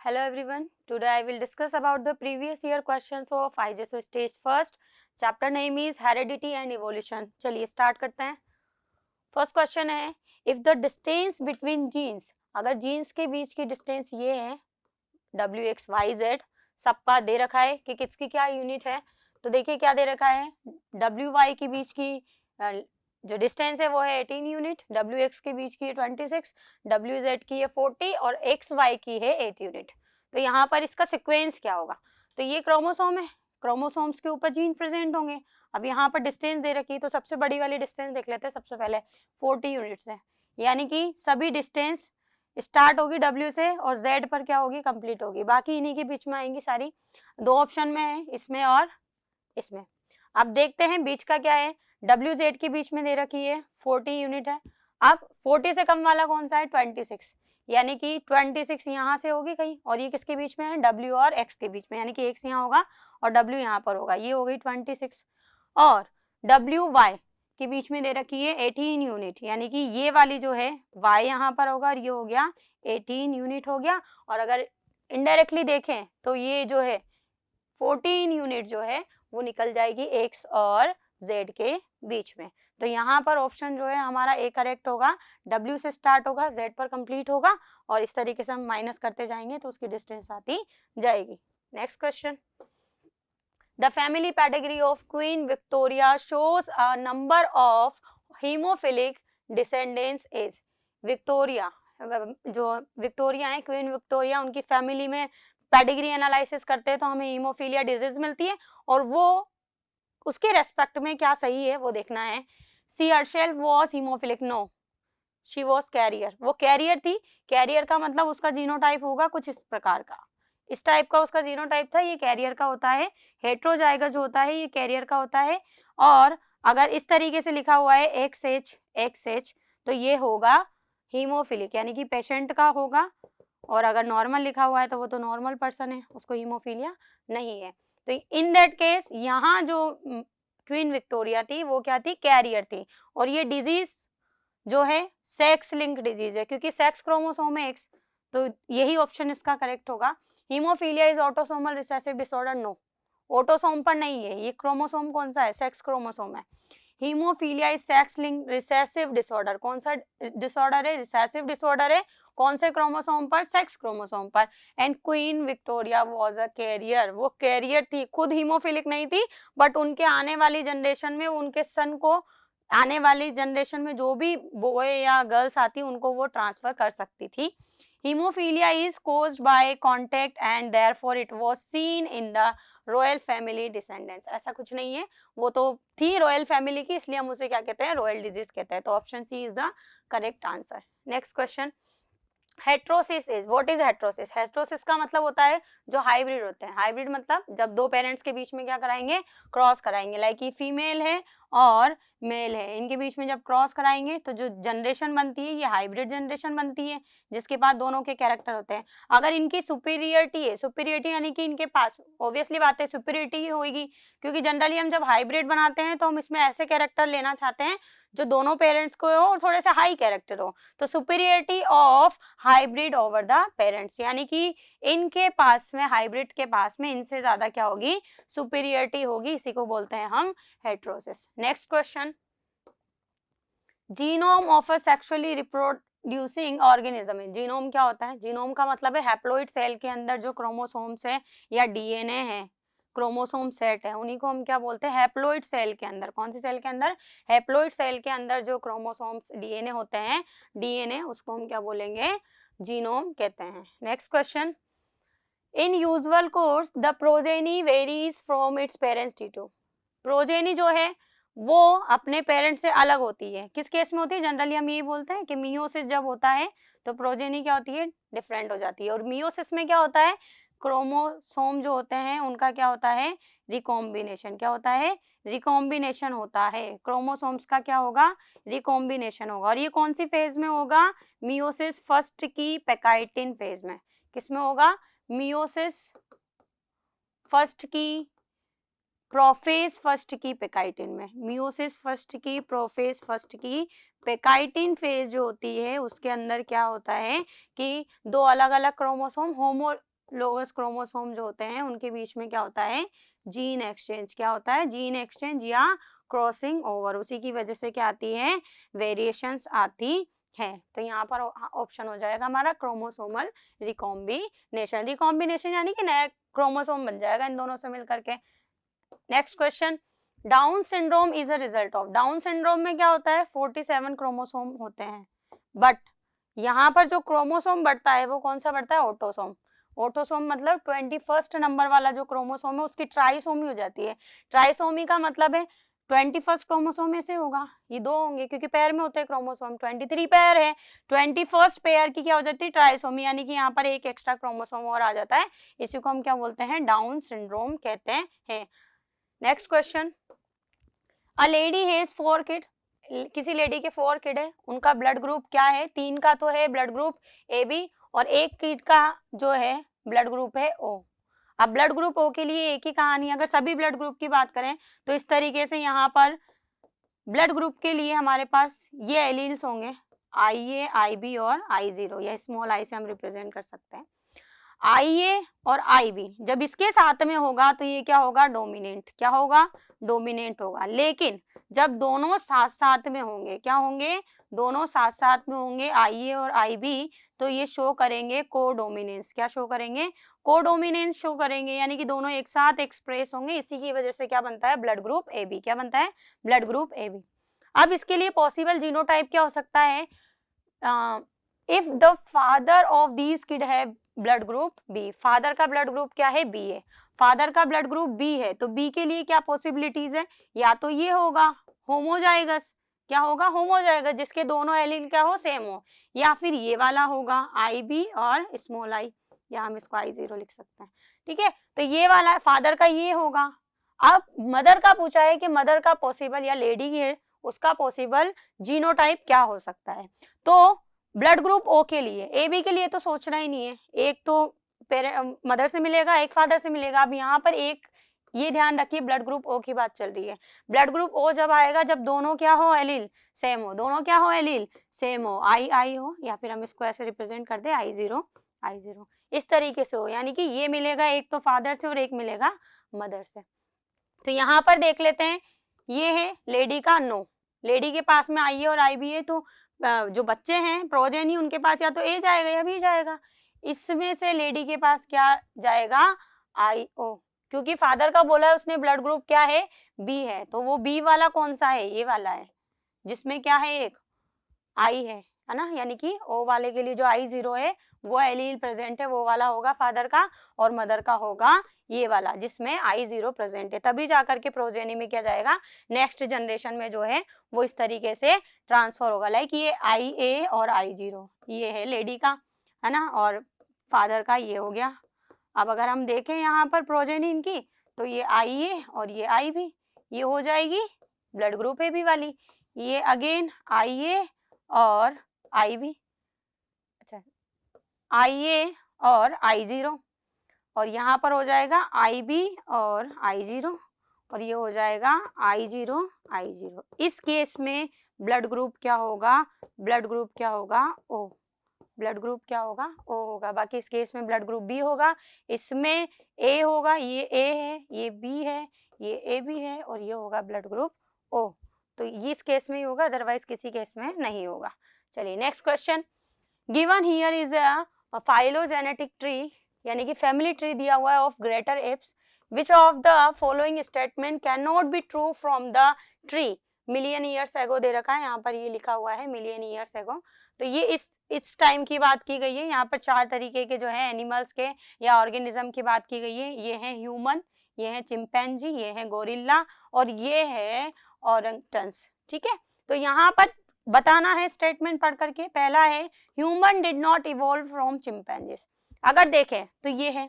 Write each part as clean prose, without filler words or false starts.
Hello everyone. Today I will discuss about the previous year questions of IGSO stage first. Chapter name is heredity and evolution. चलिए start करते हैं. First question है, if the distance between genes, अगर genes के बीच की distance ये है W X Y Z, सबका दे रखा है कि किसकी क्या यूनिट है. तो देखिए क्या दे रखा है, W Y के बीच की जो डिस्टेंस है वो है 18 यूनिट, W X के बीच की है 26, W Z की है 40 और X Y की है 8 यूनिट. तो यहाँ पर इसका सिक्वेंस क्या होगा, तो ये क्रोमोसोम है, क्रोमोसोम्स के ऊपर जीन प्रेजेंट होंगे. अब यहाँ पर डिस्टेंस दे रखी है तो सबसे बड़ी वाली डिस्टेंस देख लेते हैं. सबसे पहले 40 यूनिट्स है, यानी कि सभी डिस्टेंस स्टार्ट होगी W से और Z पर क्या होगी, कंप्लीट होगी. बाकी इन्हीं के बीच में आएंगी सारी. दो ऑप्शन में है, इसमें और इसमें. अब देखते हैं बीच का क्या है. W Z के बीच में दे रखी है 40 यूनिट है. अब 40 से कम वाला कौन सा है, 26, यानी कि 26 यहाँ से होगी कहीं, और ये किसके बीच में है, W और X के बीच में, यानी कि X यहाँ होगा और W यहाँ पर होगा. ये हो गई 26. और W Y के बीच में दे रखी है 18 यूनिट, यानी कि ये वाली जो है Y यहाँ पर होगा और ये हो गया 18 यूनिट हो गया. और अगर इनडायरेक्टली देखें तो ये जो है 14 यूनिट जो है वो निकल जाएगी X और Z के बीच में. तो यहाँ पर ऑप्शन जो है हमारा A करेक्ट होगा. W से स्टार्ट होगा, Z पर कंप्लीट होगा और इस तरीके से हम माइनस करते जाएंगे तो उसकी डिस्टेंस आती जाएगी. Next question, The family pedigree of Queen Victoria shows a number of hemophilic descendants is. Victoria, जो विक्टोरिया है, क्वीन विक्टोरिया, उनकी फैमिली में पेडिग्री एनालिसिस करते हैं तो हमें हीमोफीलिया डिजीज मिलती है और वो उसके रेस्पेक्ट में क्या सही है वो देखना है. She herself was haemophilic, no, she was carrier. वो कैरियर थी. कैरियर का मतलब उसका जीनोटाइप होगा कुछ इस प्रकार का, इस टाइप का उसका जीनोटाइप था, ये कैरियर का होता है. हेट्रोजाइगस जो होता है ये कैरियर का होता है. और अगर इस तरीके से लिखा हुआ है XH तो ये होगा हीमोफिलिक, यानी कि पेशेंट का होगा. और अगर नॉर्मल लिखा हुआ है तो वो तो नॉर्मल पर्सन है, उसको हीमोफीलिया नहीं है. तो इन दैट केस यहाँ जो क्वीन विक्टोरिया थी वो क्या थी, कैरियर थी. और ये डिजीज जो है सेक्स लिंक डिजीज है, क्योंकि सेक्स क्रोमोसोम है X, तो यही ऑप्शन इसका करेक्ट होगा. Haemophilia is autosomal recessive disorder, no, autosome पर नहीं है. ये क्रोमोसोम कौन सा है, सेक्स क्रोमोसोम है. Haemophilia is sex link recessive disorder, कौन सा डिसऑर्डर है, रिसेसिव डिसऑर्डर है. कौन से क्रोमोसोम पर, सेक्स क्रोमोसोम पर. And Queen Victoria was a carrier, वो कैरियर थी, खुद हीमोफिलिक नहीं थी बट उनके आने वाली जनरेशन में, उनके सन को आने वाली जनरेशन में जो भी बॉय या गर्ल्स आती उनको वो ट्रांसफर कर सकती थी. Hemophilia is caused by contact and therefore it was seen in the royal family descendants. ऐसा कुछ नहीं है, वो तो थी रॉयल फैमिली की, इसलिए हम उसे क्या कहते हैं, रॉयल डिजीज कहते हैं. तो option C is the correct answer. Next question, heterosis is, what is heterosis. Heterosis का मतलब होता है जो हाइब्रिड होते हैं. हाइब्रिड मतलब जब दो पेरेंट्स के बीच में क्या कराएंगे, क्रॉस कराएंगे. लाइक ये फीमेल है और मेल है, इनके बीच में जब क्रॉस कराएंगे तो जो जनरेशन बनती है ये हाइब्रिड जनरेशन बनती है, जिसके पास दोनों के कैरेक्टर होते हैं. अगर इनकी सुपीरियरिटी है, सुपीरियरिटी यानी कि इनके पास ऑब्वियसली बात है सुपीरियरिटी ही होगी, क्योंकि जनरली हम जब हाइब्रिड बनाते हैं तो हम इसमें ऐसे कैरेक्टर लेना चाहते हैं जो दोनों पेरेंट्स को हो और थोड़े से हाई कैरेक्टर हो. तो superiority of hybrid over the parents, यानी कि इनके पास में, हाइब्रिड के पास में इनसे ज्यादा क्या होगी, सुपीरियरिटी होगी. इसी को बोलते हैं हम heterosis. Next question, genome of a sexually reproducing organism. Genome क्या होता है, जीनोम का मतलब है हैप्लॉइड सेल के अंदर जो क्रोमोसोम्स है या डीएनए है, क्रोमोसोम सेट है, उन्हीं को हम क्या बोलते हैं, हैप्लॉइड सेल के अंदर. कौन सी सेल के अंदर, हैप्लॉइड सेल के अंदर जो क्रोमोसोम्स डीएनए होते हैं, डीएनए, उसको हम क्या बोलेंगे, जीनोम कहते हैं. Next question, in usual course the progeny varies from its parents due to. Progeny जो है वो अपने पेरेंट्स से अलग होती है. किस केस में होती है, जनरली हम यही बोलते हैं कि मियोसिस जब होता है तो प्रोजेनी क्या होती है, डिफरेंट हो जाती है. और मियोसिस में क्या होता है, क्रोमोसोम जो होते हैं उनका क्या होता है, रिकॉम्बिनेशन. क्या होता है, रिकॉम्बिनेशन होता है. क्रोमोसोम्स का क्या होगा, रिकॉम्बिनेशन होगा. और ये कौन सी फेज में होगा, मियोसिस फर्स्ट की पेकाइटिन फेज में. किसमें होगा, मियोसिस फर्स्ट की, प्रोफेज फर्स्ट की पेकाइटिन में. मियोसिस फर्स्ट की, प्रोफेज फर्स्ट की पेकाइटिन फेज जो होती है उसके अंदर क्या होता है कि दो अलग अलग क्रोमोसोम होमोलोगस क्रोमोसोम जो होते हैं उनके बीच में क्या होता है, जीन एक्सचेंज। क्या होता है, जीन एक्सचेंज या क्रॉसिंग ओवर। उसी की वजह से क्या आती है, वेरिएशंस आती है। तो यहाँ पर ऑप्शन हो जाएगा हमारा क्रोमोसोमल रिकॉम्बिनेशन। रिकॉम्बिनेशन यानी कि नया क्रोमोसोम बन जाएगा इन दोनों से मिलकर के। Next question, down syndrome is a result of. Down syndrome में क्या होता है, 47 क्रोमोसोम होते हैं, बट यहाँ पर जो क्रोमोसोम बढ़ता है वो कौन सा बढ़ता है, ऑटोसोम। ऑटोसोम मतलब 21st नंबर वाला जो क्रोमोसोम है उसकी ट्राइसोमी हो जाती है। ट्राइसोमी का मतलब है 21st क्रोमोसोम ऐसे होगा, ये दो होंगे क्योंकि पेयर में होते हैं क्रोमोसोम, 23 पेयर है, 21st पेयर की क्या हो जाती है, ट्राइसोमी, यानी कि यहाँ पर एक एक्स्ट्रा क्रोमोसोम और आ जाता है। इसी को हम क्या बोलते हैं, डाउन सिंड्रोम कहते हैं। Next question, a lady has 4 kid. किसी लेडी के 4 किड है, उनका ब्लड ग्रुप क्या है, 3 का तो है ब्लड ग्रुप ए बी और एक किड का जो है ब्लड ग्रुप है ओ। अब ब्लड ग्रुप ओ के लिए एक ही कहानी है। अगर सभी ब्लड ग्रुप की बात करें तो इस तरीके से यहाँ पर ब्लड ग्रुप के लिए हमारे पास ये एलील्स होंगे, IA, IB और I0, या स्मॉल आई से हम रिप्रेजेंट कर सकते हैं। IA और IB जब इसके साथ में होगा तो ये क्या होगा, डोमिनेंट। क्या होगा, डोमिनेंट होगा। लेकिन जब दोनों साथ साथ में होंगे, क्या होंगे, दोनों साथ साथ में होंगे IA और IB, तो ये शो करेंगे कोडोमिनेंस। क्या शो करेंगे, कोडोमिनेंस शो करेंगे, यानी कि दोनों एक साथ एक्सप्रेस होंगे। इसी की वजह से क्या बनता है, ब्लड ग्रुप AB। क्या बनता है, ब्लड ग्रुप AB। अब इसके लिए पॉसिबल जीनोटाइप क्या हो सकता है, if the father of these kid है ब्लड ग्रुप बी। फादर का ब्लड ग्रुप क्या है, बी है। फादर का ब्लड ग्रुप बी है तो बी के लिए क्या पॉसिबिलिटीज है, या तो ये होगा होमोजाइगस। क्या होगा, होमोजाइगस, जिसके दोनों एलील क्या हो, सेम हो, या फिर ये वाला होगा IB और स्मॉल आई, या हम इसको I0 लिख सकते हैं। ठीक है, तो ये वाला फादर का ये होगा। अब मदर का पूछा है कि मदर का पॉसिबल, या लेडी है उसका पॉसिबल जीनोटाइप क्या हो सकता है। तो ब्लड ग्रुप ओ के लिए, AB के लिए तो सोचना ही नहीं है, एक तो मदर से मिलेगा, एक फादर से मिलेगा। अब यहाँ पर एक ये ध्यान रखिए, ब्लड ग्रुप ओ की बात चल रही है। ब्लड ग्रुप ओ जब आएगा जब दोनों क्या हो, एलील सेम हो, दोनों क्या हो, एलील सेम हो, I हो, या फिर हम इसको ऐसे रिप्रेजेंट कर दे I0 इस तरीके से हो, यानी कि ये मिलेगा एक तो फादर से और एक मिलेगा मदर से। तो यहाँ पर देख लेते हैं, ये है लेडी का नो, लेडी के पास में IA और IB है, तो जो बच्चे हैं प्रोजेनी उनके पास या तो A जाएगा या B जाएगा। इसमें से लेडी के पास क्या जाएगा, IO, क्योंकि फादर का बोला है उसने ब्लड ग्रुप क्या है, B है, तो वो B वाला कौन सा है, ये वाला है, जिसमें क्या है, एक I है ना, यानी कि O वाले के लिए जो I0 है वो एलील प्रेजेंट है, वो वाला होगा फादर का, और मदर का होगा ये वाला जिसमें I0 प्रेजेंट है। तभी जाकर के प्रोजेनी में क्या जाएगा, नेक्स्ट जनरेशन में जो है वो इस तरीके से ट्रांसफर होगा। लाइक ये IA और I0 ये है लेडी का, है ना, और फादर का ये हो गया। अब अगर हम देखें यहाँ पर प्रोजेनी इनकी, तो ये IA और ये IB, ये हो जाएगी ब्लड ग्रुप AB वाली, ये अगेन IA और IB, अच्छा IA और I0, और यहाँ पर हो जाएगा IB और I0, और ये हो जाएगा I0 I0। इस केस में ब्लड ग्रुप क्या होगा, ब्लड ग्रुप क्या होगा, O। ब्लड ग्रुप क्या होगा, O होगा। बाकी इस केस में ब्लड ग्रुप B होगा, इसमें A होगा, ये A है, ये B है, ये AB है, और ये होगा ब्लड ग्रुप O। तो इस केस में ही होगा, अदरवाइज किसी केस में नहीं होगा। चलिए next question, given here is a phylogenetic tree, यानी कि फैमिली ट्री दिया हुआ है of greater apes, which of the following statement can not be true from the tree million years ago दे रखा है, यहाँ पर ये लिखा हुआ है मिलियन ईयर्स एगो। तो ये इस टाइम की बात की गई है। यहाँ पर 4 तरीके के जो है एनिमल्स के या ऑर्गेनिज्म की बात की गई है। ये है ह्यूमन, ये है चिंपैंजी, ये है गोरिल्ला, और ये है ओरंगटन्स। ठीक है, तो यहाँ पर बताना है स्टेटमेंट पढ़ करके। पहला है human did not evolve from chimpanzees. अगर देखें तो ये है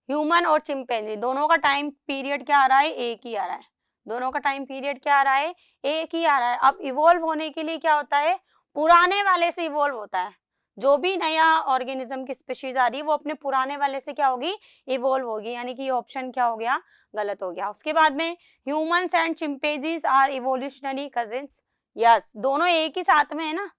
ह्यूमन और चिंपैंजी, दोनों का टाइम पीरियड क्या आ रहा है, एक ही आ रहा है। दोनों का टाइम पीरियड क्या आ रहा है, एक ही आ रहा है। अब इवॉल्व होने के लिए क्या होता है, पुराने वाले से इवॉल्व होता है। जो भी नया ऑर्गेनिज्म की स्पीशीज आ रही है वो अपने पुराने वाले से क्या होगी, इवॉल्व होगी, यानी कि ये ऑप्शन क्या हो गया, गलत हो गया। उसके बाद में humans and chimpanzees are evolutionary cousins. Yes, दोनों एक ही साथ में है ना,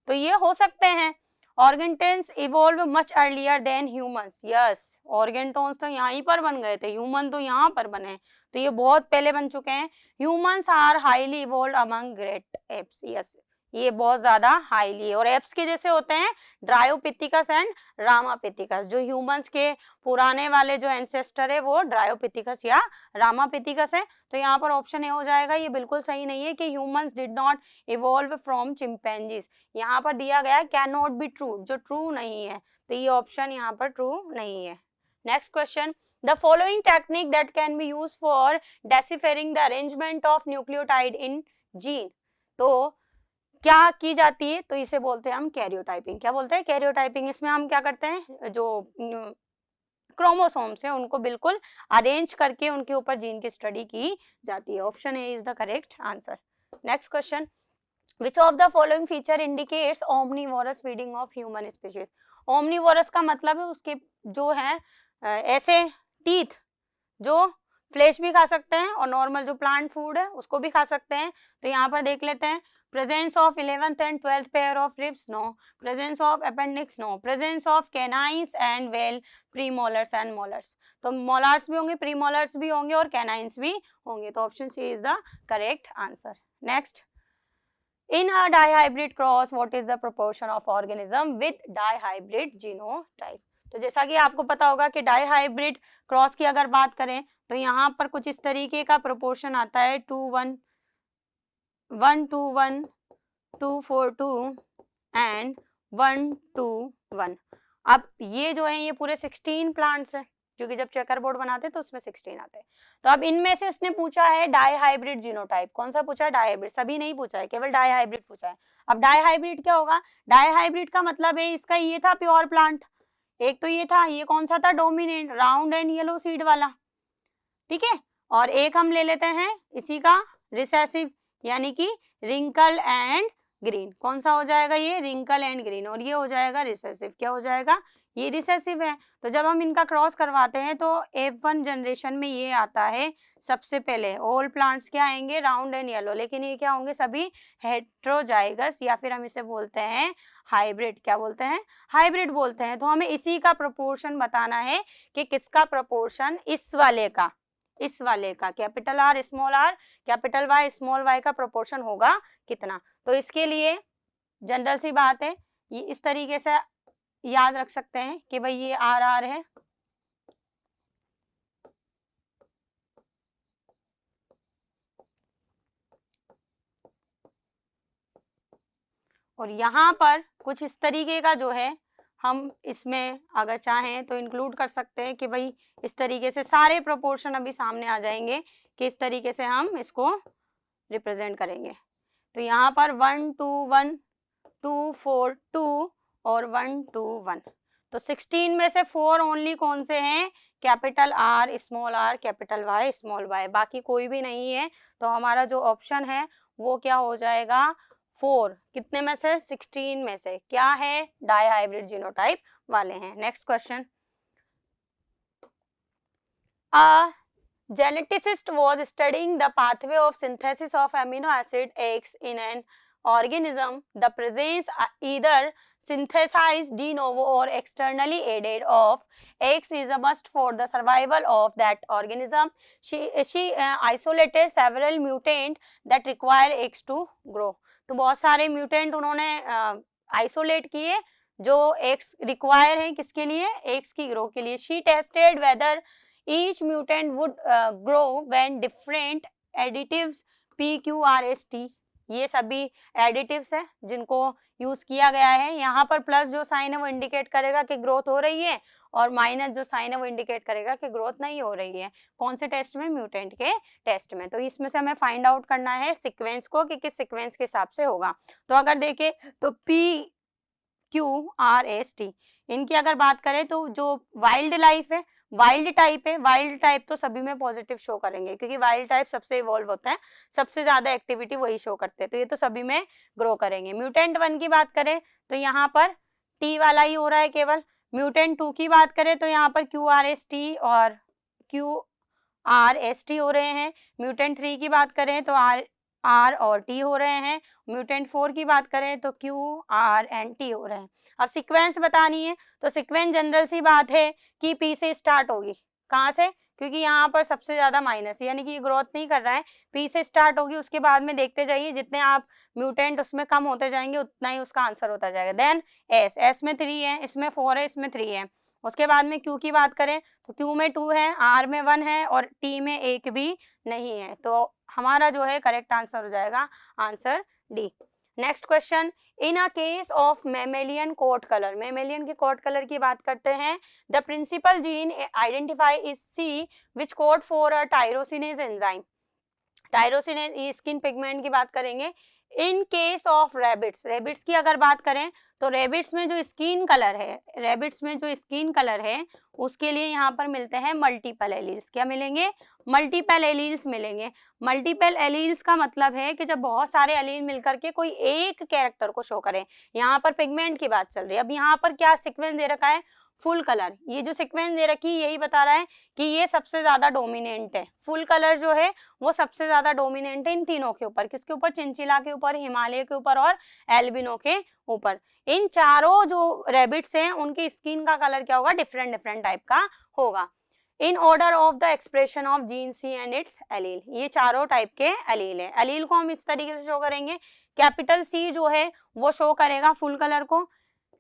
तो ये हो सकते हैं। Orangutans evolve much earlier than humans, yes orangutans तो यहीं पर बन गए थे, ह्यूमन तो यहाँ पर बने, तो ये बहुत पहले बन चुके हैं। Humans are highly evolve among great apes, yes ये बहुत ज्यादा हाईली है, और एप्स के जैसे होते हैं ड्रायोपिथिकस एंड रामापिथिकस, जो ह्यूमंस के पुराने वाले जो एंसेस्टर है वो ड्रायोपिथिकस या रामापिथिकस है। तो यहाँ पर ऑप्शन ए हो जाएगा, ये बिल्कुल सही नहीं है कि humans did not evolve from chimpanzees, यहाँ पर दिया गया है कैन नॉट बी ट्रू, जो ट्रू नहीं है, तो ये ऑप्शन यहाँ पर ट्रू नहीं है। Next question, the following technique that can be use for deciphering the arrangement of nucleotide in gene, तो क्या की जाती है, तो इसे बोलते हैं हम कैरियोटाइपिंग। क्या बोलते हैं? कैरियोटाइपिंग। इसमें हम क्या करते हैं, जो क्रोमोसोम्स है उनको बिल्कुल अरेंज करके उनके ऊपर जीन की स्टडी की जाती है। Option A is the correct answer. Next question, which of the following feature indicates omnivorous feeding of human species. Omnivorous का मतलब है उसके जो है ऐसे टीथ जो फ्लेश भी खा सकते हैं और नॉर्मल जो प्लांट फूड है उसको भी खा सकते हैं। तो यहाँ पर देख लेते हैं, presence of 11th and 12th pair of ribs, no. Presence of appendix, no. Presence of canines and well premolars and molars, तो मोलर्स भी होंगे, प्रीमोलर्स भी होंगे और कैनाइंस भी होंगे, तो option C is the correct answer. Next, in a dihybrid cross what is the proportion of organism with dihybrid genotype, तो जैसा कि आपको पता होगा कि डाईहाइब्रिड क्रॉस की अगर बात करें तो यहाँ पर कुछ इस तरीके का प्रोपोर्शन आता है 2:1, 1:1, 2:4:2 एंड 1:1। अब ये जो है ये पूरे 16 प्लांट्स है, क्योंकि जब चेकर बोर्ड बनाते हैं तो उसमें 16 आते हैं। तो अब इनमें से इसने पूछा है डाईहाइब्रिड जीनोटाइप, कौन सा पूछा है? डाईहाइब्रिड, सभी नहीं पूछा है, केवल डाईहाइब्रिड पूछा है। अब डाईहाइब्रिड क्या होगा? डाईहाइब्रिड का मतलब है इसका ये था प्योर प्लांट, एक तो ये था, ये कौन सा था? Dominant, round and yellow seed वाला, ठीक है। और एक हम ले लेते हैं इसी का रिसेसिव, यानी कि रिंकल एंड ग्रीन, कौन सा हो जाएगा? ये रिंकल एंड ग्रीन, और ये हो जाएगा रिसेसिव। क्या हो जाएगा? ये रिसेसिव है। तो जब हम इनका क्रॉस करवाते हैं तो F1 जनरेशन में ये आता है सबसे पहले। ऑल प्लांट्स क्या आएंगे? राउंड एंड येलो, लेकिन ये क्या होंगे? सभी हेट्रोजाइगस, या फिर हम इसे बोलते हैं हाइब्रिड। क्या बोलते हैं? हाइब्रिड बोलते हैं। तो हमें इसी का प्रोपोर्शन बताना है कि किसका प्रोपोर्शन इस वाले का capital R small R capital Y small Y का प्रोपोर्शन होगा कितना। तो इसके लिए जनरल सी बात है, ये इस तरीके से याद रख सकते हैं कि भाई ये आर आर है, और यहाँ पर कुछ इस तरीके का जो है हम इसमें अगर चाहें तो इंक्लूड कर सकते हैं कि भाई इस तरीके से सारे प्रोपोर्शन अभी सामने आ जाएंगे कि इस तरीके से हम इसको रिप्रेजेंट करेंगे। तो यहाँ पर 1:1, 2:4:2 और 1:1, तो 16 में से 4 ओनली कौन से हैं? Capital R small R capital Y small Y, बाकी कोई भी नहीं है। तो हमारा जो ऑप्शन है वो क्या हो जाएगा? 4। कितने में से? 16 में से। क्या है? डाईहाइब्रिड जीनोटाइप वाले हैं। Next question, geneticist was studying the pathway of synthesis of amino acid X in an organism. The presence either synthesized de novo or externally aided of X is a must for the survival of that organism. She isolated several mutants that require X to grow. तो बहुत सारे mutant उन्होंने isolate किए जो X require है किसके लिए? X की ग्रो के लिए। She tested whether each mutant would grow when different additives P, Q, R, S, T, ये सभी एडिटिव्स हैं जिनको यूज किया गया है। यहाँ पर प्लस जो साइन है वो इंडिकेट करेगा कि ग्रोथ हो रही है, और माइनस जो साइन है वो इंडिकेट करेगा कि ग्रोथ नहीं हो रही है। कौन से टेस्ट में? म्यूटेंट के टेस्ट में। तो इसमें से हमें फाइंड आउट करना है सीक्वेंस को कि किस सीक्वेंस के हिसाब से होगा। तो अगर देखें तो P, Q, R, S, T, इनकी अगर बात करें तो जो वाइल्ड लाइफ है, वाइल्ड टाइप है, वाइल्ड टाइप तो सभी में पॉजिटिव शो करेंगे क्योंकि वाइल्ड टाइप सबसे इवॉल्व होता है, सबसे ज्यादा एक्टिविटी वही शो करते हैं, तो ये तो सभी में ग्रो करेंगे। म्यूटेंट 1 की बात करें तो यहाँ पर टी वाला ही हो रहा है केवल। म्यूटेंट 2 की बात करें तो यहाँ पर QRST और QRST हो रहे हैं। म्यूटेंट 3 की बात करें तो R और T हो रहे हैं, म्यूटेंट 4 की बात करें तो Q, R एंड T हो रहे हैं। अब सीक्वेंस बतानी है तो सीक्वेंस जनरल सी बात है कि P से स्टार्ट होगी। कहाँ से? क्योंकि यहाँ पर सबसे ज्यादा माइनस, यानी कि ग्रोथ नहीं कर रहा है, P से स्टार्ट होगी, उसके बाद में देखते जाइए जितने आप म्यूटेंट उसमें कम होते जाएंगे उतना ही उसका आंसर होता जाएगा। देन S में 3 है, इसमें 4 है, इसमें 3 है। उसके बाद में Q की बात करें तो Q में 2 है, R में 1 है और T में 1 भी नहीं है। तो हमारा जो है करेक्ट आंसर हो जाएगा answer D. Next question, in a case of mammalian coat colour, mammalian के कोट कलर की बात करते हैं। The principal gene identify is C which code for a tyrosinase enzyme. Tyrosinase skin pigment की बात करेंगे। In case of rabbits, rabbits की अगर बात करें तो रैबिट्स में जो स्किन कलर है, रैबिट्स में जो स्किन कलर है उसके लिए यहाँ पर मिलते हैं मल्टीपल एलील्स। क्या मिलेंगे? मल्टीपल एलील्स मिलेंगे। मल्टीपल एलील्स का मतलब है कि जब बहुत सारे एलील मिलकर के कोई एक कैरेक्टर को शो करें। यहाँ पर पिगमेंट की बात चल रही है। अब यहाँ पर क्या सीक्वेंस दे रखा है? Full colour. ये जो सीक्वेंस दे रखी है यही बता रहा है कि ये सबसे ज्यादा डोमिनेंट है। फुल कलर जो है वो सबसे ज्यादा डोमिनेंट है इन तीनों के ऊपर। किसके ऊपर? चिंचिला के ऊपर, हिमालय के ऊपर और एल्बिनो के ऊपर। इन चारों जो रैबिट्स हैं उनकी स्किन का कलर क्या होगा? डिफरेंट डिफरेंट टाइप का होगा। In order of the expression of gene C and its allele, ये चारों टाइप के एलील है। एलील को हम इस तरीके से शो करेंगे, कैपिटल सी जो है वो शो करेगा फुल कलर को,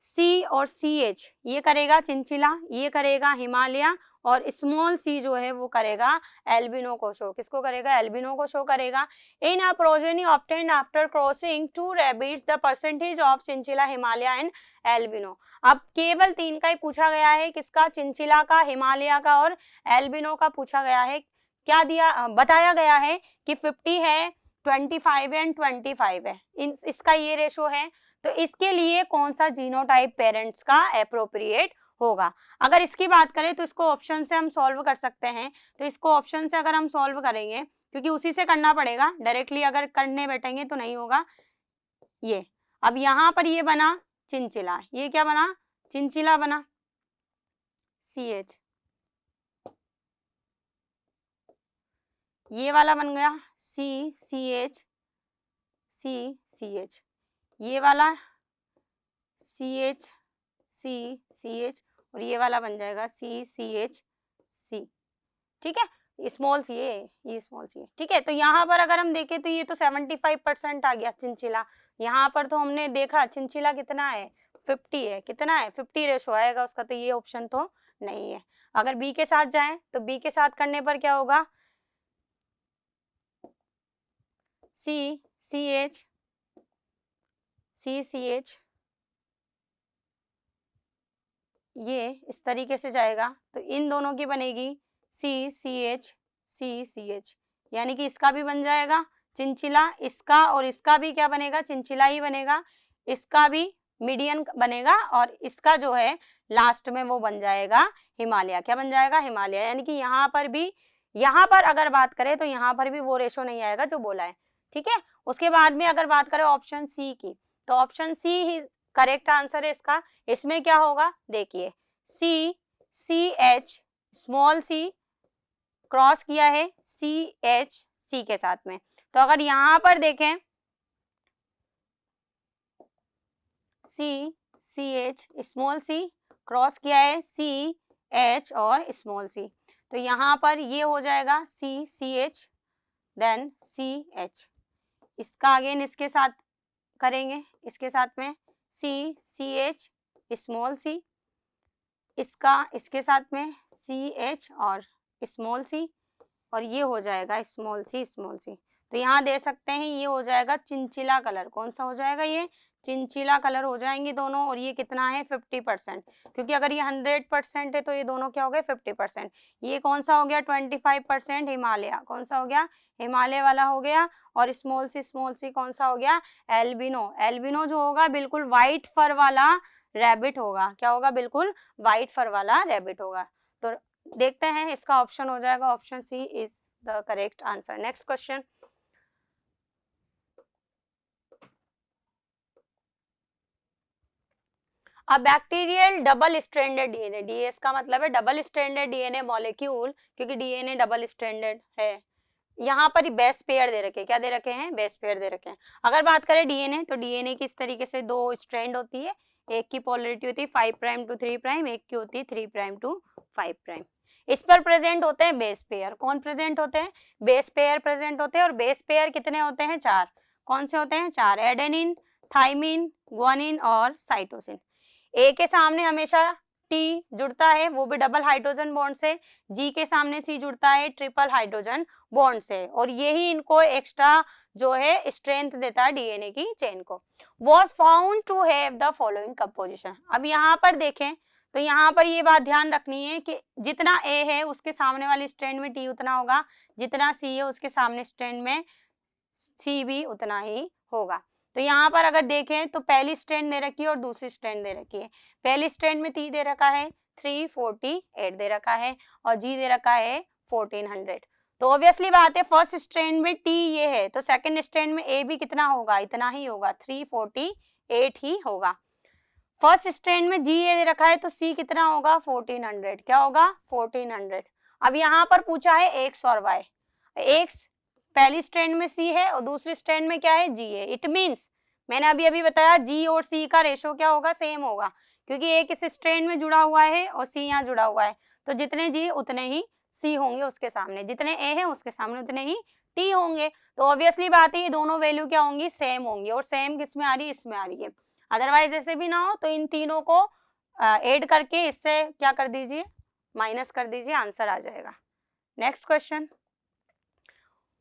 सी और सी एच ये करेगा चिंचिला, ये करेगा हिमालय और स्मॉल सी जो है वो करेगा एल्बिनो को शो। किसको करेगा? एल्बिनो को शो करेगा। In a progeny obtained after crossing two rabbits the percentage of chinchilla, Himalaya and albino. अब केवल 3 का ही पूछा गया है, किसका? चिंचिला का, हिमालय का और एल्बिनो का पूछा गया है। क्या दिया? बताया गया है कि 50 है, 25 एंड 25 है, इसका ये रेशो है। तो इसके लिए कौन सा जीनोटाइप पेरेंट्स का एप्रोप्रिएट होगा? अगर इसकी बात करें तो इसको ऑप्शन से हम सॉल्व कर सकते हैं। तो इसको ऑप्शन से अगर हम सॉल्व करेंगे, क्योंकि उसी से करना पड़ेगा, डायरेक्टली अगर करने बैठेंगे तो नहीं होगा। ये अब यहाँ पर ये बना चिंचिला, ये क्या बना? चिंचिला बना, CH। ये वाला बन गया CH, CH। ये वाला CH, CH और ये वाला बन जाएगा CH, C। ठीक है, स्मॉल सी है, ये स्मॉल सी है। ठीक है, तो यहाँ पर अगर हम देखें तो ये तो 75% आ गया चिंचिला। यहाँ पर तो हमने देखा चिंचिला कितना है? 50 है। कितना है? 50 रेशो आएगा उसका, तो ये ऑप्शन तो नहीं है। अगर बी के साथ जाएं तो बी के साथ करने पर क्या होगा? CH, CH ये इस तरीके से जाएगा तो इन दोनों की बनेगी CH, CH, यानी कि इसका भी बन जाएगा चिंचिला, इसका और इसका भी क्या बनेगा? चिंचिला ही बनेगा। इसका भी मीडियन बनेगा और इसका जो है लास्ट में वो बन जाएगा हिमालय। क्या बन जाएगा? हिमालय। यानी कि यहाँ पर भी, यहाँ पर अगर बात करें तो यहाँ पर भी वो रेशो नहीं आएगा जो बोला है। ठीक है, उसके बाद में अगर बात करें ऑप्शन सी की, तो ऑप्शन सी ही करेक्ट आंसर है इसका। इसमें क्या होगा? देखिए CH स्मॉल सी क्रॉस किया है CH C के साथ में। तो अगर यहाँ पर देखें CH स्मॉल सी क्रॉस किया है CH और स्मॉल सी, तो यहाँ पर ये हो जाएगा CH देन CH। इसका अगेन इसके साथ करेंगे, इसके साथ में CH स्मॉल सी, इसका इसके साथ में CH और स्मॉल सी और ये हो जाएगा स्मॉल सी। तो यहाँ दे सकते हैं ये हो जाएगा चिंचिला कलर। कौन सा हो जाएगा? ये चिंचिला कलर हो जाएंगे दोनों। और ये कितना है? 50%, क्योंकि अगर ये 100% है तो ये दोनों क्या हो गए? 50%। ये कौन सा हो गया? 25% हिमालय। कौन सा हो गया? हिमालय वाला हो गया। और स्मॉल सी कौन सा हो गया? एल्बिनो। एल्बिनो जो होगा बिल्कुल व्हाइट फर वाला रैबिट होगा। क्या होगा? बिल्कुल व्हाइट फर वाला रैबिट होगा। तो देखते हैं, इसका ऑप्शन हो जाएगा option C is the correct answer. Next question, अब bacterial double stranded DNA, DS का मतलब है डबल स्ट्रैंडेड डीएनए मॉलिक्यूल, क्योंकि डीएनए डबल स्ट्रैंडेड है। यहाँ पर बेस पेयर दे रखे हैं, क्या दे रखे हैं, बेस पेयर दे रखे हैं। अगर बात करें डीएनए, तो डीएनए की इस तरीके से दो स्ट्रैंड होती है, एक की पोलरिटी होती है 5 प्राइम टू 3 प्राइम, एक की होती है 3 प्राइम टू 5 प्राइम। इस पर प्रेजेंट होते हैं बेस पेयर। कौन प्रेजेंट होते हैं, बेस पेयर प्रेजेंट होते हैं। और बेस पेयर कितने होते हैं, 4। कौन से होते हैं, 4, एडेनिन, थाइमिन, ग्वानिन और साइटोसिन। ए के सामने हमेशा टी जुड़ता है, वो भी डबल हाइड्रोजन बॉन्ड से। जी के सामने सी जुड़ता है ट्रिपल हाइड्रोजन बॉन्ड से, और यही इनको एक्स्ट्रा जो है स्ट्रेंथ देता है डीएनए की चेन को। was found to have the following composition। अब यहाँ पर देखें तो यहाँ पर ये बात ध्यान रखनी है कि जितना ए है उसके सामने वाली स्ट्रैंड में टी उतना होगा, जितना सी है उसके सामने स्ट्रैंड में सी भी उतना ही होगा। तो यहाँ पर अगर देखें तो पहली स्ट्रैंड दे रखी है और दूसरी स्ट्रैंड दे रखी है। पहली स्ट्रैंड में टी दे रखा है 348 दे रखा है, और जी दे रखा है 1400। तो ऑब्वियसली बात है फर्स्ट स्ट्रैंड में टी ये है, तो सेकंड स्ट्रैंड में ए भी कितना होगा, इतना ही होगा, 348 ही होगा। फर्स्ट स्ट्रैंड में जी ए दे रखा है, तो सी कितना होगा, 1400। क्या होगा, 1400। अब यहाँ पर पूछा है एक्स और वाई। एक्स पहली स्ट्रैंड में सी है और दूसरी स्ट्रैंड में क्या है, जी है। इट मीन्स मैंने अभी बताया जी और सी का रेशो क्या होगा, सेम होगा, क्योंकि एक इस स्ट्रैंड में जुड़ा हुआ है और सी यहाँ जुड़ा हुआ है। तो जितने जी उतने ही सी होंगे उसके सामने, जितने ए है उसके सामने उतने ही टी होंगे। तो ऑब्वियसली बात है ये दोनों वैल्यू क्या होंगी, सेम होंगी। और सेम किस में आ रही है, इसमें आ रही है। अदरवाइज ऐसे भी ना हो तो इन तीनों को ऐड करके इससे क्या कर दीजिए, माइनस कर दीजिए, आंसर आ जाएगा। Next question,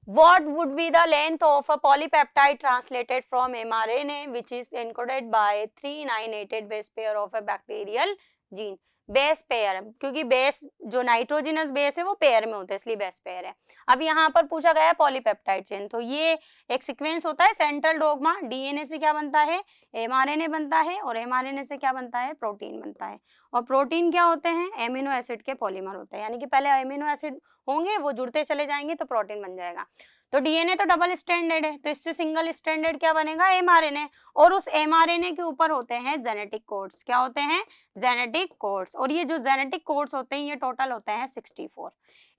what would be the length of a polypeptide translated from mRNA which is encoded by 398 base pair of a bacterial gene। Base pair, क्योंकि बेस जो नाइट्रोजिनस बेस है वो पेयर में होता है, इसलिए बेस पेयर है। अब यहाँ पर पूछा गया है पॉलीपेप्टाइड चेन, तो ये एक सीक्वेंस होता है सेंट्रल डोग्मा। डीएनए से क्या बनता है, एमआरएनए बनता है, और एमआरएनए से क्या बनता है, प्रोटीन बनता है। और प्रोटीन क्या होते हैं, एमिनो एसिड के पॉलीमर होते हैं, यानी कि पहले एमिनो एसिड होंगे, वो जुड़ते चले जाएंगे तो प्रोटीन बन जाएगा। तो डीएनए तो डबल स्ट्रैंडेड है, तो इससे सिंगल स्ट्रैंडेड क्या बनेगा, एमआरएनए। और उस एमआरएनए के ऊपर होते हैं जेनेटिक कोड्स। क्या होते हैं, जेनेटिक कोड्स। और ये जो जेनेटिक कोड्स होते हैं ये टोटल होते हैं 64।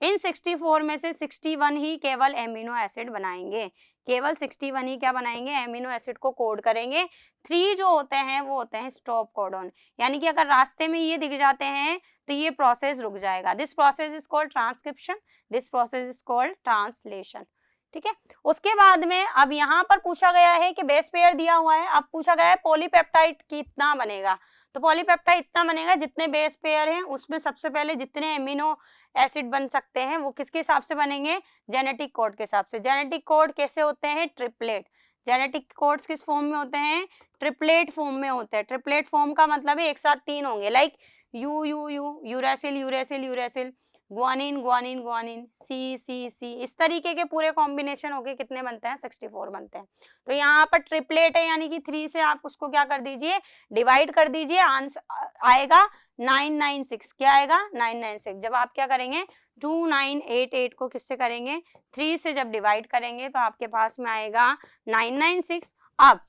इन 64 में से 61 ही केवल एमिनो एसिड बनाएंगे, केवल 61 ही क्या बनाएंगे, एमिनो एसिड को कोड करेंगे। 3 जो होते हैं वो होते हैं स्टॉप कोडॉन, यानी कि अगर रास्ते में ये दिख जाते हैं तो ये प्रोसेस रुक जाएगा। This process is called transcription, this process is called translation. ठीक है, उसके बाद में अब यहाँ पर पूछा गया है कि बेस पेयर दिया हुआ है, अब पूछा गया है पॉलीपेप्टाइड कितना बनेगा। तो पॉलीपेप्टाइड इतना बनेगा जितने बेस पेयर हैं उसमें सबसे पहले जितने एमिनो एसिड बन सकते हैं वो किसके हिसाब से बनेंगे, जेनेटिक कोड के हिसाब से। जेनेटिक कोड कैसे होते हैं, ट्रिपलेट। जेनेटिक कोड्स किस फॉर्म में होते हैं, ट्रिपलेट फॉर्म में होते हैं। ट्रिपलेट फॉर्म का मतलब है एक साथ 3 होंगे, like U U U, uracil uracil uracil, guanine guanine guanine, C C C, इस तरीके के पूरे कॉम्बिनेशन होके कितने बनते हैं, 64 बनते हैं। तो यहाँ पर ट्रिपलेट है, यानी कि 3 से आप उसको क्या कर दीजिए, डिवाइड कर दीजिए, आंसर आएगा 996। क्या आएगा, 996। जब आप क्या करेंगे, 2988 को किससे करेंगे, 3 से जब डिवाइड करेंगे तो आपके पास में आएगा 996। अब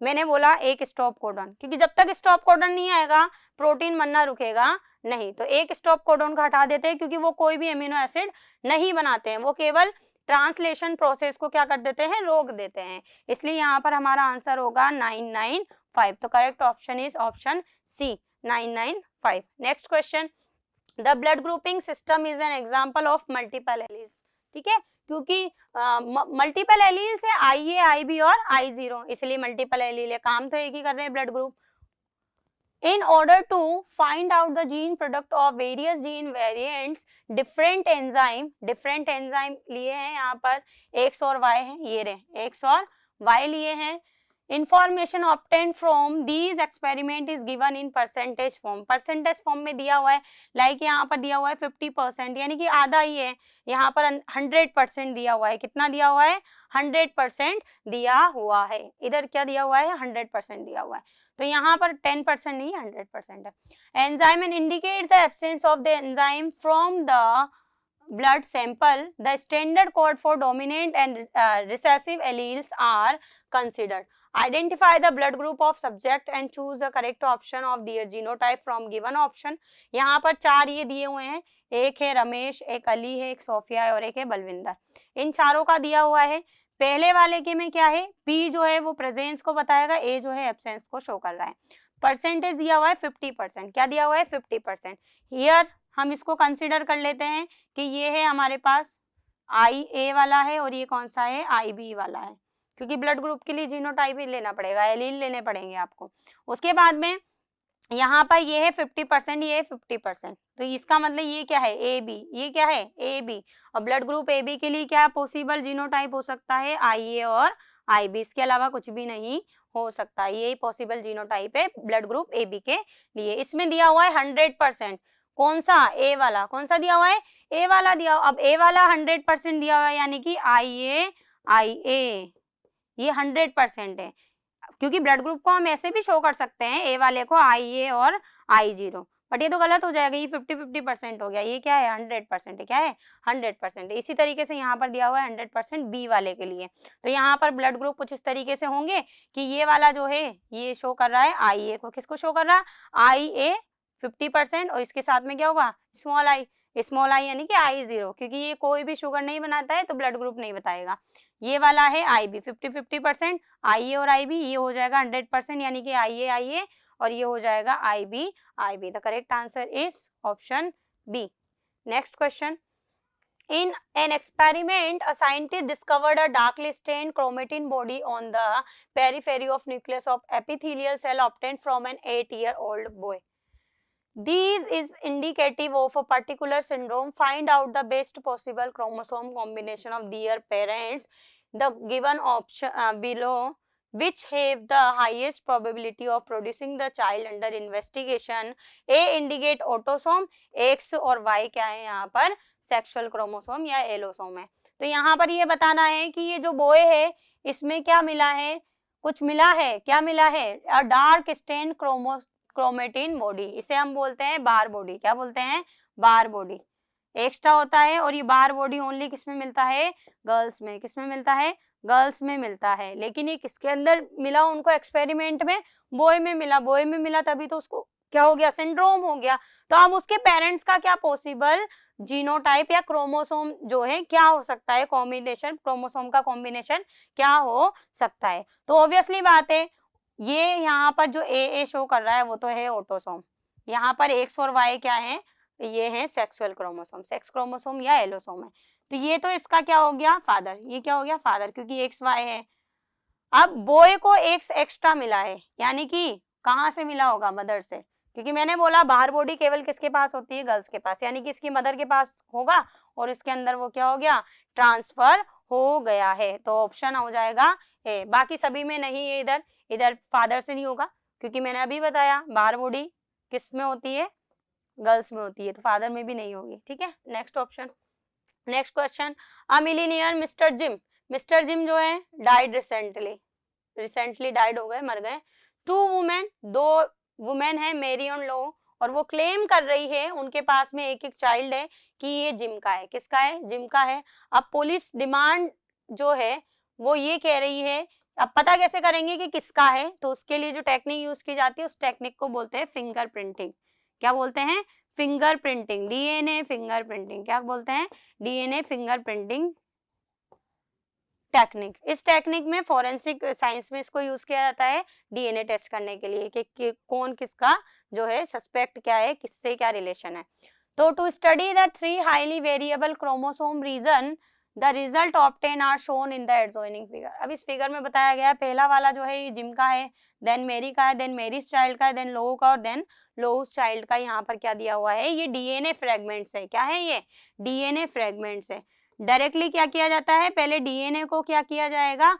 मैंने बोला एक स्टॉप कोडॉन, क्योंकि जब तक स्टॉप कोडॉन नहीं आएगा प्रोटीन बनना रुकेगा नहीं। तो एक स्टॉप कोडॉन को हटा देते हैं, क्योंकि वो कोई भी एमिनो एसिड नहीं बनाते हैं, वो केवल ट्रांसलेशन प्रोसेस को क्या कर देते हैं, रोक देते हैं। इसलिए यहाँ पर हमारा आंसर होगा 995। तो correct option is option C, 995। Next question, the blood grouping system is an example of multiple alleles. ठीक है, क्योंकि मल्टीपल एलील से आई ए, आई बी और आई जीरो, इसलिए मल्टीपल एलील है, काम तो एक ही कर रहे हैं blood group. In order to find out the gene product of various gene variants, different enzyme लिए हैं यहाँ पर X और Y है, ये रहे X और Y लिए हैं। Information obtained from these experiment is given in percentage form। Percentage form में दिया हुआ है, लाइक यहाँ पर दिया हुआ है 50%, यानी कि आधा ही है। यहाँ पर 100% दिया हुआ है, कितना दिया हुआ है, 100% दिया हुआ है। इधर क्या दिया हुआ है, 100% दिया हुआ है। तो यहाँ पर 10% नहीं 100% है। Enzyme and indicate the absence of the enzyme from the blood sample, the standard code for dominant and recessive alleles are considered. Identify the blood group of subject and choose the correct option of their genotype from given option. यहाँ पर 4 ये दिए हुए हैं, एक है रमेश, एक अली है, एक सोफिया है और एक है बलविंदर। इन चारों का दिया हुआ है। पहले वाले के में क्या है, P जो है वो प्रेजेंस को बताएगा, A जो है एब्सेंस को शो कर रहा है। परसेंटेज दिया हुआ है 50%, क्या दिया हुआ है 50%। हियर हम इसको कंसिडर कर लेते हैं कि ये है हमारे पास IA वाला है और ये कौन सा है IB वाला है, क्योंकि ब्लड ग्रुप के लिए जीनोटाइप ही लेना पड़ेगा, एलील लेने पड़ेंगे आपको। उसके बाद में यहाँ पर ये है 50%, ये है 50%, तो इसका मतलब ये क्या है AB, ये क्या है AB, और ब्लड ग्रुप AB के लिए क्या पॉसिबल जीनोटाइप हो सकता है IA और IB, इसके अलावा कुछ भी नहीं हो सकता, ये पॉसिबल जीनोटाइप है ब्लड ग्रुप AB के लिए। इसमें दिया हुआ है 100%, कौन सा A वाला, कौन सा दिया हुआ है A वाला दिया हुआ। अब A वाला 100% दिया हुआ है, यानी कि IA ये 100% है, क्योंकि ब्लड ग्रुप को हम ऐसे भी शो कर सकते हैं A वाले को IA और I0, बट ये तो गलत हो जाएगा, ये 50-50% हो गया, ये क्या है 100% है, क्या है 100%। इसी तरीके से यहाँ पर दिया हुआ है 100% B वाले के लिए, तो यहाँ पर ब्लड ग्रुप कुछ इस तरीके से होंगे कि ये वाला जो है ये शो कर रहा है IA को, किसको शो कर रहा है IA 50%, और इसके साथ में क्या होगा स्मॉल i यानी कि I0, क्योंकि ये कोई भी शुगर नहीं बनाता है तो ब्लड ग्रुप नहीं बताएगा। ये वाला है IB 50-50%, IA और IB ये हो जाएगा 100%, यानी कि IA और ये हो जाएगा IB। The correct answer is option B। Next question, in an experiment a scientist discovered a darkly stained chromatin body on the periphery of nucleus of epithelial cell obtained from an 8-year-old boy. This is indicative of a particular syndrome. Find out the best possible chromosome combination of their parents. The given option below, which have the highest probability of producing the child under investigation. A indicate autosome, X और Y क्या है यहाँ पर sexual chromosome या allosome है। तो यहाँ पर ये बताना है कि ये जो बॉय है इसमें क्या मिला है, कुछ मिला है, क्या मिला है a dark stain chromatin body, इसे हम बोलते हैं बार बॉडी। क्या बोलते हैं बार बॉडी, एक्स्ट्रा होता है, और ये बार बॉडी ओनली किसमें मिलता है गर्ल्स में, किसमें मिलता है गर्ल्स में मिलता है। लेकिन ये किसके अंदर मिला उनको एक्सपेरिमेंट में, बॉय में मिला, बॉय में मिला तभी तो उसको क्या हो गया सिंड्रोम हो गया। तो अब उसके पेरेंट्स का क्या पॉसिबल जीनोटाइप या क्रोमोसोम जो है क्या हो सकता है, कॉम्बिनेशन क्रोमोसोम का कॉम्बिनेशन क्या हो सकता है। तो ऑब्वियसली बात है ये यहाँ पर जो ए शो कर रहा है वो तो है ऑटोसोम, यहाँ पर एक्स और वाई क्या है, ये है सेक्सुअल क्रोमोसोम, सेक्स क्रोमोसोम या एलोसोम है। तो ये तो इसका क्या हो गया फादर, ये क्या हो गया फादर, क्योंकि एक्स वाई है। अब बॉय को एक्स एक्स्ट्रा मिला है, यानी कि कहाँ से मिला होगा मदर से, क्योंकि मैंने बोला बाहर बॉडी केवल किसके पास होती है गर्ल्स के पास, यानी कि इसकी मदर के पास होगा और इसके अंदर वो क्या हो गया ट्रांसफर हो गया है। तो ऑप्शन हो जाएगा ए, बाकी सभी में नहीं है, इधर फादर से नहीं होगा, क्योंकि मैंने अभी बताया बाहर बॉडी किस में होती है गर्ल्स में होती है, तो फादर में भी नहीं होगी। ठीक है, नेक्स्ट ऑप्शन। नेक्स्ट क्वेश्चन, अ मिलीनियर मिस्टर जिम जो है डाइड रिसेंटली डाइड हो गए, मर गए। 2 वुमेन है मेरी और लो, और वो क्लेम कर रही है उनके पास में एक चाइल्ड है कि ये जिम का है, किसका है जिम का है। अब पुलिस डिमांड जो है वो ये कह रही है, अब पता कैसे करेंगे कि किसका है, तो उसके लिए जो टेक्निक यूज की जाती है उस टेक्निक को बोलते हैं फिंगर प्रिंटिंग। क्या बोलते हैं finger printing, DNA finger printing, क्या बोलते हैं डीएनए फिंगर प्रिंटिंग टेक्निक। इस टेक्निक में फॉरेंसिक साइंस में इसको यूज किया जाता है डीएनए टेस्ट करने के लिए कि कौन किसका जो है सस्पेक्ट क्या है, किससे क्या रिलेशन है। तो to study the 3 highly variable chromosome region the result obtain are shown in the adjoining figure. अब इस फिगर में बताया गया है पहला वाला जो है ये जिम का है, देन मेरी का है, देन मेरीज चाइल्ड का है, देन लोऊ का और देन लोऊस चाइल्ड का। यहाँ पर क्या दिया हुआ है ये डीएनए फ्रेगमेंट्स है, क्या है ये डीएनए फ्रेगमेंट्स है। डायरेक्टली क्या किया जाता है, पहले डीएनए को क्या किया जाएगा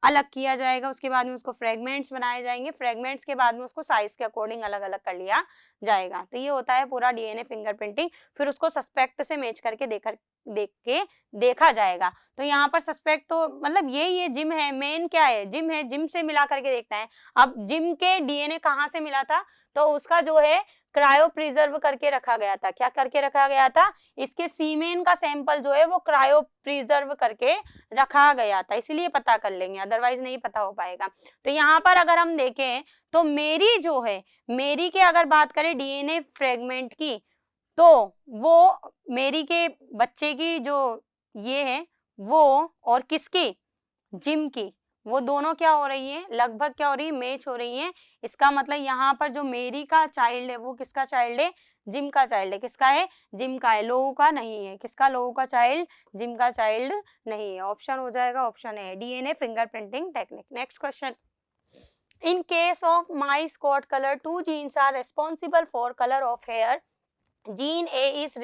अलग किया जाएगा, उसके बाद में उसको फ्रेगमेंट्स बनाए जाएंगे, फ्रेगमेंट्स के बाद में उसको साइज के अकॉर्डिंग अलग अलग कर लिया जाएगा। तो ये होता है पूरा डीएनए फिंगरप्रिंटिंग। फिर उसको सस्पेक्ट से मैच करके देखा जाएगा। तो यहाँ पर सस्पेक्ट तो मतलब ये जिम है, मेन क्या है जिम है, जिम से मिला करके देखना है। अब जिम के डीएनए कहाँ से मिला था, तो उसका जो है क्रायो प्रिजर्व करके रखा गया था। क्या करके रखा गया था? इसके सीमेन का सैंपल जो है वो क्रायो प्रिजर्व करके रखा गया था, इसलिए पता कर लेंगे, अदरवाइज नहीं पता हो पाएगा। तो यहाँ पर अगर हम देखें तो मेरी जो है, मेरी के अगर बात करें डीएनए फ्रेगमेंट की, तो वो मेरी के बच्चे की जो ये है वो, और किसकी? जिम की, वो दोनों क्या हो रही है? लगभग क्या हो रही है? मैच हो रही है। इसका मतलब यहाँ पर जो मेरी का चाइल्ड है वो किसका चाइल्ड है? जिम का चाइल्ड है। किसका है? जिम का है, लोगों का नहीं है। किसका? लोगों का चाइल्ड, जिम का चाइल्ड नहीं है। ऑप्शन हो जाएगा ऑप्शन है, DNA fingerprinting technique. Next question, in case of mice coat color, two genes are responsible for color of hair. Gene A is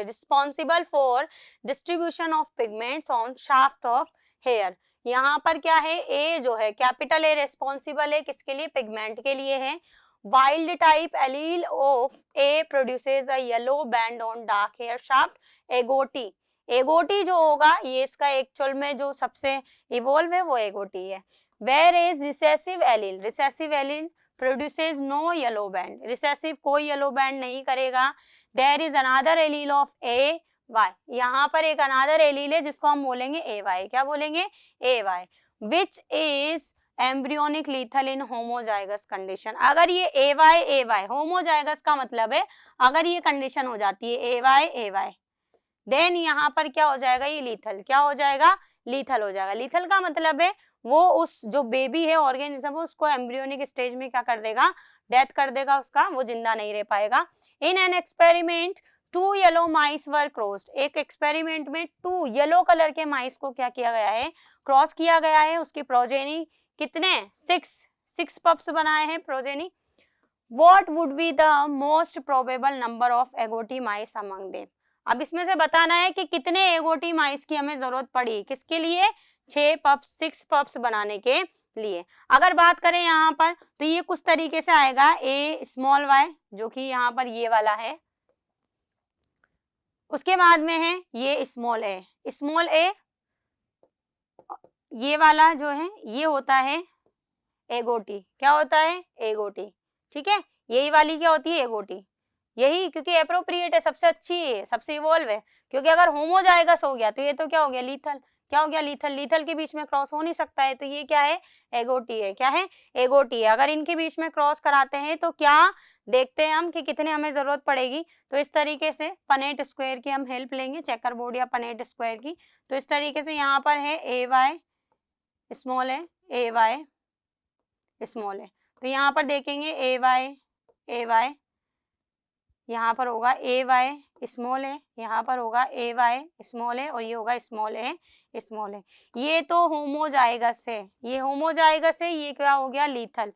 responsible for distribution of pigments on shaft of hair. यहाँ पर क्या है? A जो है, capital A responsible है किसके लिए? Pigment के लिए है। Wild type allele of A produces a yellow band on dark hair shaft. Agouti, agouti जो होगा ये इसका एक्चुअल में जो सबसे इवॉल्व है वो एगोटी है। Where is recessive allele, recessive allele produces no yellow band, recessive कोई येलो बैंड नहीं करेगा। There is another allele of A Y, यहाँ पर एक अनदर एलील है जिसको हम बोलेंगे ए वाई। क्या बोलेंगे? A Y. Which is embryonic lethal in homozygous condition. अगर ये ए वाई होमोजाइगस का मतलब है अगर ये कंडीशन हो जाती है ए वाई देन यहाँ पर क्या हो जाएगा? ये लीथल। क्या हो जाएगा? लीथल हो जाएगा। लीथल का मतलब है वो उस जो बेबी है ऑर्गेनिज्म उसको एम्ब्रियोनिक स्टेज में क्या कर देगा? डेथ कर देगा उसका, वो जिंदा नहीं रह पाएगा। In an experiment two yellow mice were crossed, एक एक्सपेरिमेंट में टू येलो कलर के माइस को क्या किया गया है? क्रॉस किया गया है। उसकी प्रोजेनी कितने? 6 पप्स बनाए हैं progeny. What would be the most probable number of agouti mice among them? अब इसमें से बताना है कि कितने एगोटी माइस की हमें जरूरत पड़ी, किसके लिए? 6 पप्स बनाने के लिए। अगर बात करें यहाँ पर तो ये कुछ तरीके से आएगा, ए स्मॉल वाई जो कि यहाँ पर ये वाला है, उसके बाद में है ये स्मॉल ए, स्मॉल ए ये वाला जो है ये होता है एगोटी। क्या होता है? एगोटी। ठीक है, यही वाली क्या होती है? एगोटी। यही क्योंकि एप्रोप्रिएट है, सबसे अच्छी है, सबसे इवॉल्व है। क्योंकि अगर होमोजाइगस हो गया तो ये तो क्या हो गया? लीथल। क्या हो गया? लीथल। लीथल के बीच में क्रॉस हो नहीं सकता है, तो ये क्या है? एगोटी है। क्या है? एगोटी है। अगर इनके बीच में क्रॉस कराते हैं तो क्या देखते हैं हम कि कितने हमें जरूरत पड़ेगी। तो इस तरीके से पनेट स्क्वायर की हम हेल्प लेंगे, चेकर बोर्ड या पनेट स्क्वायर की। तो इस तरीके से यहाँ पर है ए वाई स्मॉल है, ए वाई स्मॉल है। तो यहाँ पर देखेंगे ए वाई यहाँ पर होगा ए वाई स्मॉल है, यहाँ पर होगा ए वाई स्मॉल है और ये होगा स्मॉल है स्मॉल है। ये तो होमोजाइगस है, ये होमोजाइगस है। ये क्या हो गया? लीथल।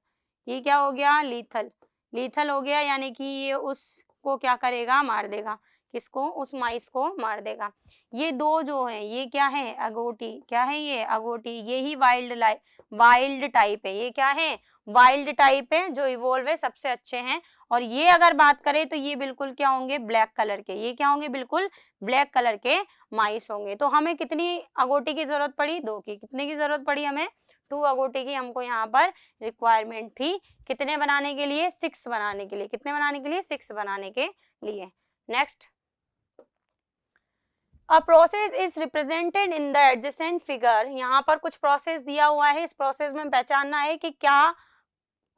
ये क्या हो गया? लीथल। लीथल हो गया यानी कि ये उसको क्या करेगा? मार देगा। किसको? उस माइस को मार देगा। ये दो जो है ये क्या है? अगोटी। क्या है ये? अगोटी। ये ही वाइल्ड टाइप है। ये क्या है? वाइल्ड टाइप है जो इवॉल्व है, सबसे अच्छे हैं। और ये अगर बात करें तो ये बिल्कुल क्या होंगे? ब्लैक कलर के। ये क्या होंगे? बिल्कुल ब्लैक कलर के माइस होंगे। तो हमें कितनी अगोटी की जरूरत पड़ी? 2 की। कितने की जरूरत पड़ी हमें? 2 अगोटी की हमको यहाँ पर रिक्वायरमेंट थी। कितने बनाने के लिए? 6 बनाने के लिए। कितने बनाने के लिए? 6 बनाने के लिए। Next, a process is represented in the adjacent figure. यहाँ पर कुछ प्रोसेस दिया हुआ है, इस प्रोसेस में पहचानना है कि क्या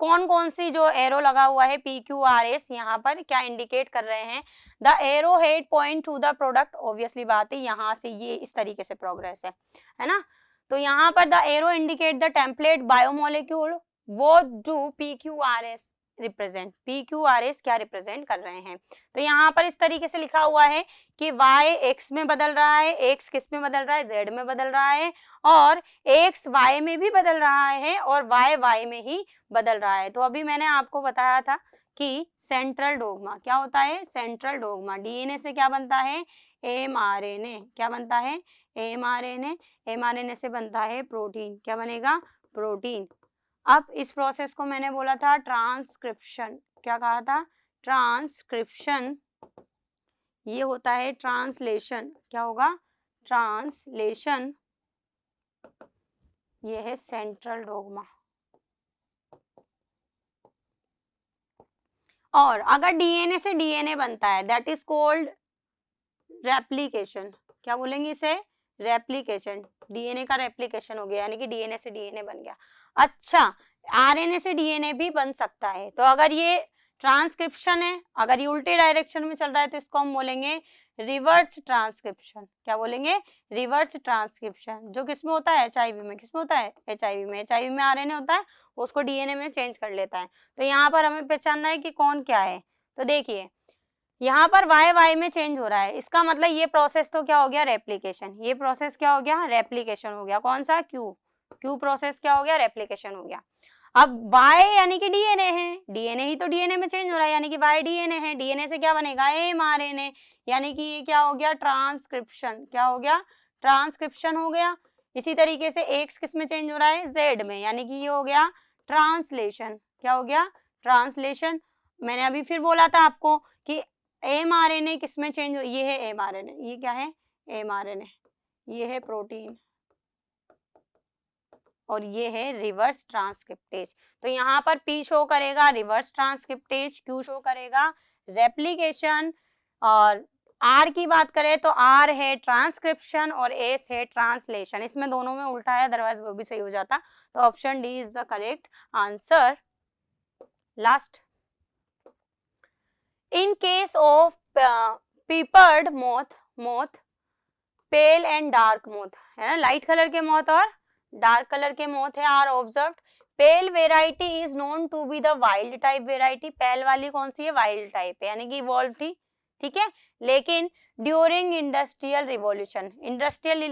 कौन कौन सी जो एरो लगा हुआ है पी क्यू आर एस यहाँ पर क्या इंडिकेट कर रहे हैं। The arrow head point two the product, obviously बात है यहाँ से ये इस तरीके से प्रोग्रेस है ना। तो यहाँ पर the arrow indicate the template biomolecule, वो do P Q R S represent. P Q R S क्या रिप्रेजेंट कर रहे हैं? तो यहाँ पर इस तरीके से लिखा हुआ है कि y x में बदल रहा है, x किस में बदल रहा है? z में बदल रहा है, और x y में भी बदल रहा है और y y में ही बदल रहा है। तो अभी मैंने आपको बताया था कि सेंट्रल डोग्मा क्या होता है? Central dogma. डीएनए से क्या बनता है? एमआरएनए। क्या बनता है? एमआरएनए। एमआरएनए से बनता है प्रोटीन। क्या बनेगा? प्रोटीन। अब इस प्रोसेस को मैंने बोला था ट्रांसक्रिप्शन। क्या कहा था? ट्रांसक्रिप्शन। ये होता है ट्रांसलेशन। क्या होगा? ट्रांसलेशन। ये है सेंट्रल डोग्मा। और अगर डीएनए से डीएनए बनता है दैट इज कॉल्ड रेप्लिकेशन। क्या बोलेंगे इसे? रेप्लिकेशन। डीएनए का रेप्लिकेशन हो गया, यानी कि डीएनए से डीएनए बन गया। अच्छा, आरएनए से डीएनए भी बन सकता है। तो अगर ये ट्रांसक्रिप्शन है, अगर ये उल्टे डायरेक्शन में चल रहा है तो इसको हम बोलेंगे रिवर्स ट्रांसक्रिप्शन। क्या बोलेंगे? Reverse transcription. जो किसमें होता है? एचआईवी में। किसमें होता है? एचआईवी में। एचआईवी में आरएनए होता है, उसको डीएनए में चेंज कर लेता है। तो यहाँ पर हमें पहचानना है कि कौन क्या है। तो देखिए यहाँ पर वाई में चेंज हो रहा है, इसका मतलब ये प्रोसेस तो क्या हो गया? रेप्लिकेशन। ये प्रोसेस क्या हो गया? रेप्लिकेशन हो गया। कौन सा? क्यू प्रोसेस क्या हो गया? रेप्लिकेशन हो गया। अब वाई यानी कि डीएनए है, डीएनए ही तो डीएनए में चेंज हो रहा है, यानी कि वाई डीएनए है। डीएनए से क्या बनेगा? एमआरएनए, यानी कि ये क्या हो गया? ट्रांसक्रिप्शन। क्या हो गया? ट्रांसक्रिप्शन हो गया। इसी तरीके से एक्स किस में चेंज हो रहा है? जेड में, यानी कि ये हो गया ट्रांसलेशन। क्या हो गया? ट्रांसलेशन। मैंने अभी फिर बोला था आपको कि एमआरएनए किस में चेंज हो? ये है एमआरएनए। ये क्या है? एमआरएनए। ये है प्रोटीन और ये है रिवर्स ट्रांसक्रिप्टेज। तो यहाँ पर P शो करेगा रिवर्स ट्रांसक्रिप्टेज, Q शो करेगा रेप्लिकेशन, और R की बात करें तो R है ट्रांसक्रिप्शन और S है ट्रांसलेशन। इसमें दोनों में उल्टा है, अदरवाइज वो भी सही हो जाता। तो option D is the correct answer. Last, in case of peppered moth, pale and dark moth है ना, लाइट कलर के मोथ और डार्क कलर के मोथ है are observed. Pale variety is known to be the wild type variety. Pale वाली कौन सी है? Wild type है, यानी कि इवॉल्व थी, ठीक है। लेकिन ड्यूरिंग इंडस्ट्रियल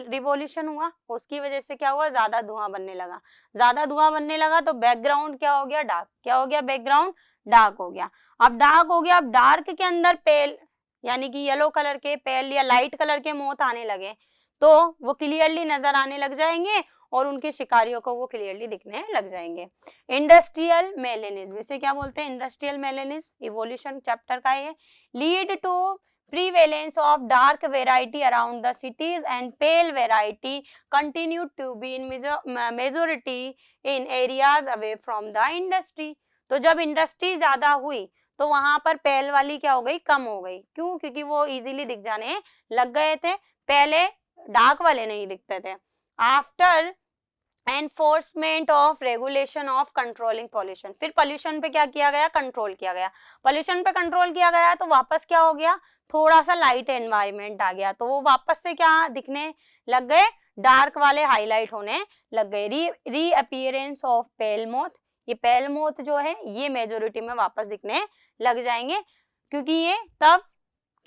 रिवॉल्यूशन हुआ, उसकी वजह से क्या हुआ? ज्यादा धुआं बनने लगा। ज्यादा धुआं बनने लगा तो बैकग्राउंड क्या हो गया? डार्क। क्या हो गया? बैकग्राउंड डार्क हो गया। अब डार्क हो गया, अब डार्क के अंदर पेल यानी कि येलो कलर के, पेल या लाइट कलर के मोथ आने लगे, तो वो क्लियरली नजर आने लग जाएंगे और उनके शिकारियों को वो क्लियरली दिखने लग जाएंगे। इंडस्ट्रियल मेलेनिज्म, इसे क्या बोलते हैं? इंडस्ट्रियल मेलेनिज्म इवोल्यूशन चैप्टर का है। Lead to prevalence of dark variety around the cities and pale variety continued to be in majority in areas away from the industry। तो जब इंडस्ट्री ज्यादा हुई तो वहां पर पेल वाली क्या हो गई? कम हो गई। क्यों? क्योंकि वो इजीली दिख जाने लग गए थे, पहले डार्क वाले नहीं दिखते थे। After enforcement of regulation of controlling pollution, फिर पॉल्यूशन पे क्या किया गया? कंट्रोल किया गया। पॉल्यूशन पे कंट्रोल किया गया तो वापस क्या हो गया? थोड़ा सा लाइट एनवायरनमेंट आ गया, तो वो वापस से क्या दिखने लग गए? डार्क वाले हाईलाइट होने लग गए। री अपीयरेंस ऑफ पेल मोथ, ये पेल मोथ जो है ये मेजोरिटी में वापस दिखने लग जाएंगे, क्योंकि ये तब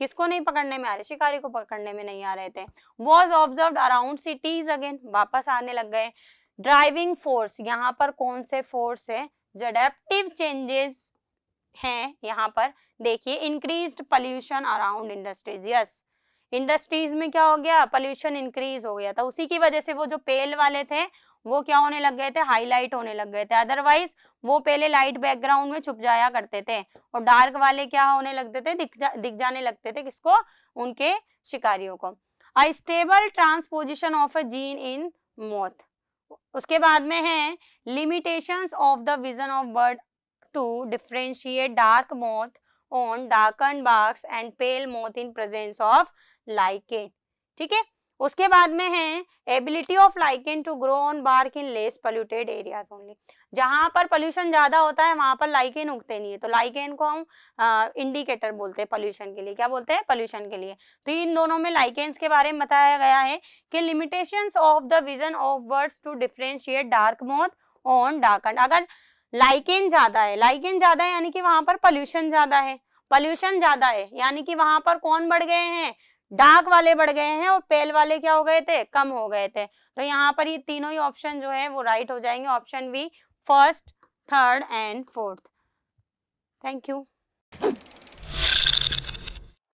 किसको नहीं पकड़ने में आ रहे? शिकारी को पकड़ने में नहीं आ रहे थे। Was observed around cities again, वापस आने लग गए। ड्राइविंग फोर्स, यहाँ पर कौन से फोर्स है? जो एडेप्टिव चेंजेस हैं यहाँ पर देखिए, increased pollution around industries. Yes, industries में क्या हो गया? पोल्यूशन इंक्रीज हो गया था, उसी की वजह से वो जो पेल वाले थे वो क्या होने लग गए थे? हाईलाइट होने लग गए थे। अदरवाइज वो पहले लाइट बैकग्राउंड में छुप जाया करते थे और डार्क वाले क्या होने लगते थे? दिख जाने लगते थे। किसको? उनके शिकारियों को। A stable transposition of a gene in moth. उसके बाद में है limitations of the vision of bird to differentiate dark moth on darken barks and pale moth in presence of lichen, ठीक है। उसके बाद में है ability of lichen to grow on bark in less polluted areas only. जहां पर pollution ज्यादा होता है वहां पर लाइकेन उगते नहीं है, तो लाइकेन को हम इंडिकेटर बोलते हैं पोल्यूशन के लिए। क्या बोलते हैं? पोल्यूशन के लिए। तो इन दोनों में लाइकेन्स के बारे में बताया गया है कि limitations of the vision of birds to differentiate dark moth on darken. अगर लाइकेन ज्यादा है, लाइकेन ज्यादा है यानी कि वहां पर पोल्यूशन ज्यादा है, पोल्यूशन ज्यादा है यानी कि वहां पर कौन बढ़ गए हैं? डार्क वाले बढ़ गए हैं और पेल वाले क्या हो गए थे? कम हो गए थे। तो यहाँ पर ये तीनों ही ऑप्शन जो है वो राइट हो जाएंगे, option B, first, third and fourth. Thank you.